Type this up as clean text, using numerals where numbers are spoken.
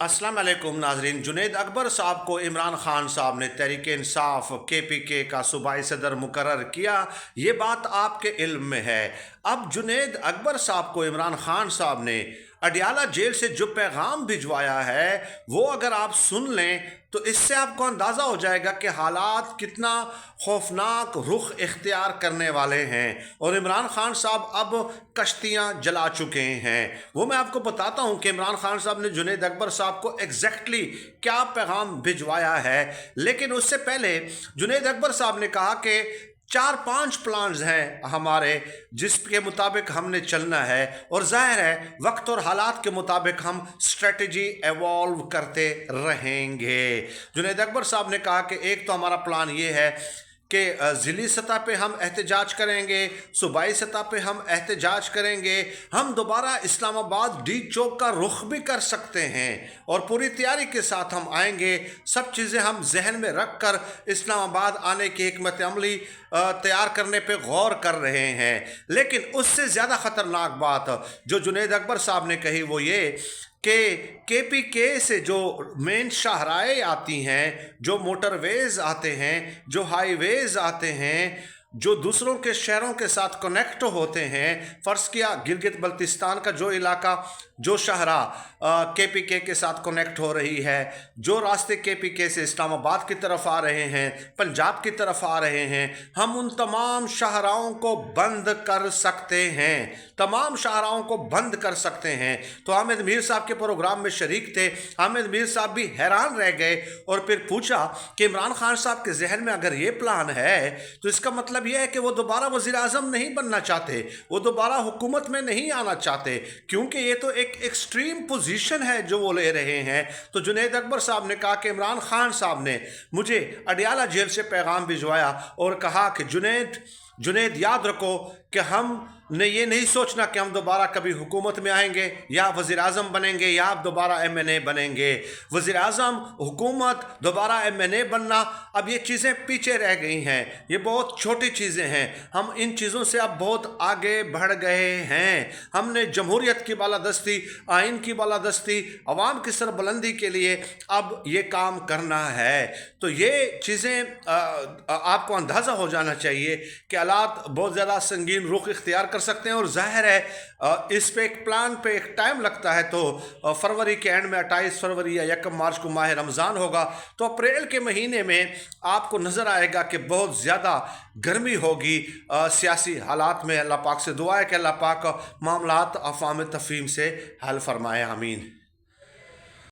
अस्सलाम वालेकुम नाजरीन। जुनैद अकबर साहब को इमरान खान साहब ने तहरीक इंसाफ KPK का सूबाई सदर मुकर्रर किया, ये बात आपके इल्म में है। अब जुनैद अकबर साहब को इमरान खान साहब ने अडियाला जेल से जो पैगाम भिजवाया है वो अगर आप सुन लें तो इससे आपको अंदाज़ा हो जाएगा कि हालात कितना खौफनाक रुख इख्तियार करने वाले हैं और इमरान खान साहब अब कश्तियाँ जला चुके हैं। वो मैं आपको बताता हूँ कि इमरान खान साहब ने जुनैद अकबर साहब को एग्जैक्टली क्या पैगाम भिजवाया है। लेकिन उससे पहले जुनैद अकबर साहब ने कहा कि 4-5 प्लान्स हैं हमारे जिसके मुताबिक हमने चलना है और जाहिर है वक्त और हालात के मुताबिक हम स्ट्रेटजी एवॉल्व करते रहेंगे। जुनैद अकबर साहब ने कहा कि एक तो हमारा प्लान ये है कि ज़िली सतह पे हम एहतजाज करेंगे, सूबाई सतह पे हम एहतजाज करेंगे, हम दोबारा इस्लामाबाद डी चौक का रुख भी कर सकते हैं और पूरी तैयारी के साथ हम आएंगे। सब चीज़ें हम जहन में रख कर इस्लामाबाद आने की हिकमत अमली तैयार करने पे गौर कर रहे हैं। लेकिन उससे ज़्यादा ख़तरनाक बात जो जुनैद अकबर साहब ने कही वो ये कि KPK से जो मेन शाहराएँ आती हैं, जो मोटरवेज़ आते हैं, जो हाईवेज़ आते हैं, जो दूसरों के शहरों के साथ कनेक्ट होते हैं, फ़र्ज़ किया गिलगित बल्तिस्तान का जो इलाका, जो शाहरा KPK के साथ कनेक्ट हो रही है, जो रास्ते KPK से इस्लामाबाद की तरफ आ रहे हैं, पंजाब की तरफ आ रहे हैं, हम उन तमाम शाहराओं को बंद कर सकते हैं, तमाम शाहराओं को बंद कर सकते हैं। तो हामिद मीर साहब के प्रोग्राम में शरीक थे। हामिद मीर साहब भी हैरान रह गए और फिर पूछा कि इमरान खान साहब के जहन में अगर ये प्लान है तो इसका मतलब यह है कि वो दोबारा वज़ीर आज़म नहीं बनना चाहते, वो दोबारा हुकूमत में नहीं आना चाहते, क्योंकि ये तो एक एक्सट्रीम पोजीशन है जो वो ले रहे हैं। तो जुनैद अकबर साहब ने कहा कि इमरान खान साहब ने मुझे अडियाला जेल से पैगाम भिजवाया और कहा कि जुनैद याद रखो कि हमने ये नहीं सोचना कि हम दोबारा कभी हुकूमत में आएंगे या वज़ीर आज़म बनेंगे या आप दोबारा MNA बनेंगे। वज़ीर आज़म, हुकूमत, दोबारा MNA बनना, अब ये चीज़ें पीछे रह गई हैं, ये बहुत छोटी चीज़ें हैं। हम इन चीज़ों से अब बहुत आगे बढ़ गए हैं। हमने जमहूरियत की बालादस्ती, आइन की बालादस्ती, अवाम की सरबुलंदी के लिए अब ये काम करना है। तो ये चीज़ें आपको अंदाज़ा हो जाना चाहिए कि हालात बहुत ज़्यादा संगीन रुख इख्तियार कर सकते हैं और जाहिर है इस पे एक प्लान पे एक टाइम लगता है। तो फरवरी के एंड में 28 फरवरी या 1 मार्च को माह रमज़ान होगा, तो अप्रैल के महीने में आपको नज़र आएगा कि बहुत ज़्यादा गर्मी होगी सियासी हालात में। अल्लाह पाक से दुआ है कि अल्लाह पाक मामलात अफ़वाम तफ़हीम से हल फरमाए। आमीन।